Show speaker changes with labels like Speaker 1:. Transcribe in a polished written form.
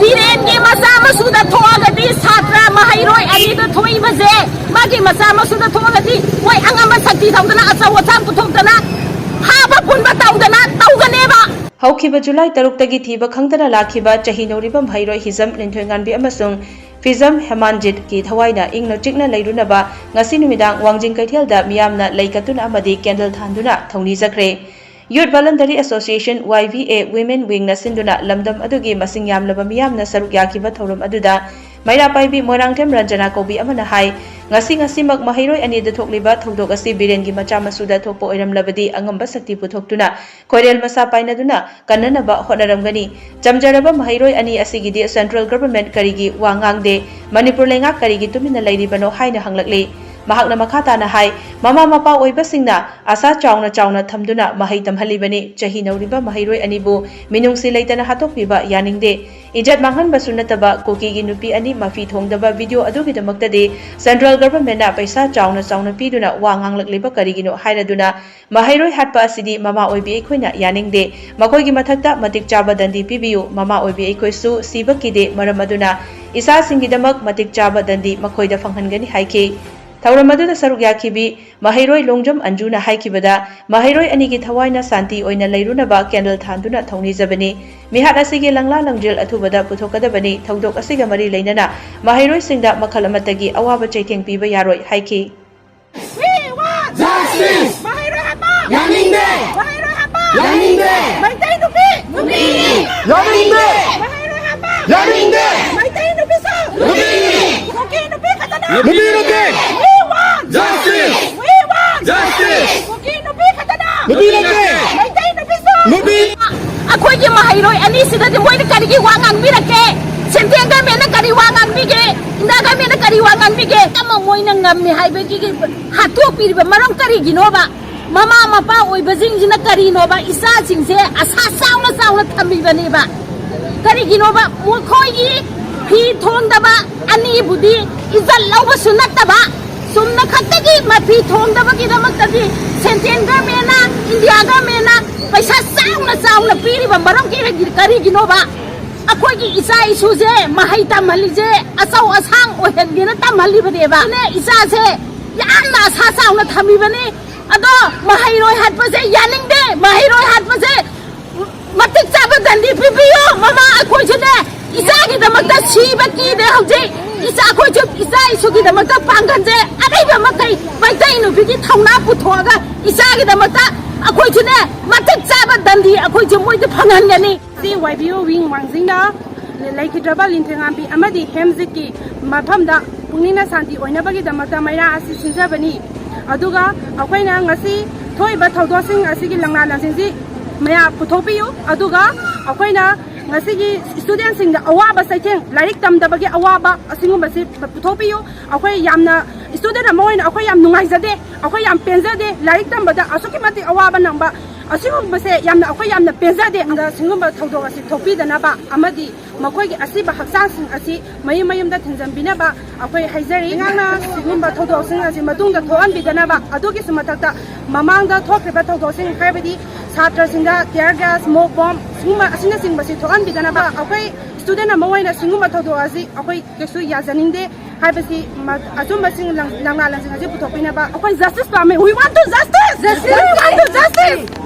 Speaker 1: Birengi masa masuda thoagadi satra mahairoi ani da thoi baje magi masa masuda thoagadi moi angamba sakti thaudana achawa cham puthokdana haba punba taudana tauganeba
Speaker 2: Haukiba July 3 thiba khangdana lakhiba chahi noriba mahairoi hizam linthoinganbi amasung Fizam Hemanjit ki thawaina ingno chikna leirunaba ngasi numidang wangjing kaithelda miyamna leikatuna amadi candle thanduna thongni jakre Youth Voluntary Association YVA Women Wing na sinduna lamdam adugi masing yamlaba miyamna saruk yakiba thorum aduda Maira Paibi Moirangtem Ranjana Kobi amana hai ngasi mak mahairoi ani da thokliba thodok asi birengi macha masuda thokpo oiramlabadi angamba sakti puthoktuna koirel masa painaduna kannanaba honaramgani jamjaraba mahairoi ani asigidi Central Government karigi wangangde Manipur lenga karigi tumina leiribano haina hanglakle mahakna makhatana hai mama mapa oibasingna asa chauna thamduna mahai tamhalibani chahi nauriba mahairoi anibu minungsi leitana hatokpiba yaningde ijat manghan basunataba koki gi nupi ani mafi thongdaba video adugidamakta Central Government na paisa chauna piduna wanganglakliba karigino hairaduna mahairoi hatpa asidi mama oibi ekhoina yaningde makoigi mathakta matik chaba dandi pibiu mama oibi ekhoisu sibakide maramaduna isa singidamak matik chaba dandi makoida fanghangani haike Tauramadu saruk yakibi mahairoi longjam anjuna haikibada mahairoi anigi thawaina santi oina leirunaba candle thanduna thongni jabani mihat asigi langla langjil athubada puthokadabani thodok asiga mari leinana mahairoi singda makhal amatagi awaba chaitheng piba yaroi haiki
Speaker 1: We want justice mahairoi haba
Speaker 3: yaningde
Speaker 1: mahairoi haba
Speaker 3: yaningde
Speaker 1: maitai nupi
Speaker 3: yaningde
Speaker 1: mahairoi haba
Speaker 3: yaningde
Speaker 1: maitai nupi sa koki nupi katana
Speaker 3: nupi Justice!
Speaker 1: We want
Speaker 3: Justice!
Speaker 1: koki nupi katana
Speaker 3: Nupi
Speaker 1: maitai nupi sa
Speaker 3: Nupi!
Speaker 1: Akoy gi mahairoi ani sidadi moina karigi wangang mirake sentenga mena kari wangang bige indaga mena kari wangang bige kama moina ngammi haibe gi hatu piriba marong kari ginoba mama mapa oibajing jina kari noba isa jingse asa sauna thambi bani ba kari ginoba mokhoi gi hi thongdaba ani budi izal lawba sunataba sumna khattagi mafi thongdaba gi damaktadi sentenga mena india ga mena paisa sauna piriba marong kari ginoba akogi isa isuje mahai tamalije asau asang ohendina tamalibane ba ne isa se yamna asa sauna thamibane ado mahairoi hatpase yaningde mahairoi hatpase matik chaba dandi pipiyo mama akoijune isa gi damakta siba ki de hauji isa akoiju isa isugi damakta panganje adaiba makai baitai nu bigi thauna puthoga isa gi damakta akoijune matik chaba dandi akoiju moide phangangani
Speaker 4: si YBO wing wangzingda laikhidraba linthengambi amadi hemziki mafamda pungnina santi oinabagi damata maira asi sinjabani aduga akoina ngasi thoiba thodosing asigi langna langsingji maya puthopiyu aduga akoina ngasigi student sing da awaba saitheng larik tamdabagi awaba asingumasi puthopiyu akoi yamna student amoina akoi yam nungaijade akoi yam penjade larik tambada asuki mati awaba namba asingumase yamna akoi yamna penjade anga singumba thodok asi thopidanaba amadi makoigi asiba haksang sing asi mayumda thinjambinaba akoi haijari ngana singumba thodok sing asi matungda thoanbidanaba adugi sumatakta mamangda thokriba thodok sing haibadi Satra singa tear gas smoke bomb singuma asina singbasi thoanbidanaba akoi student amoina singuma thodok asi akoi kesu yajaningde haibasi azumba sing langna langsing asi puthopinaba akoi justice pame we want to justice we want to justice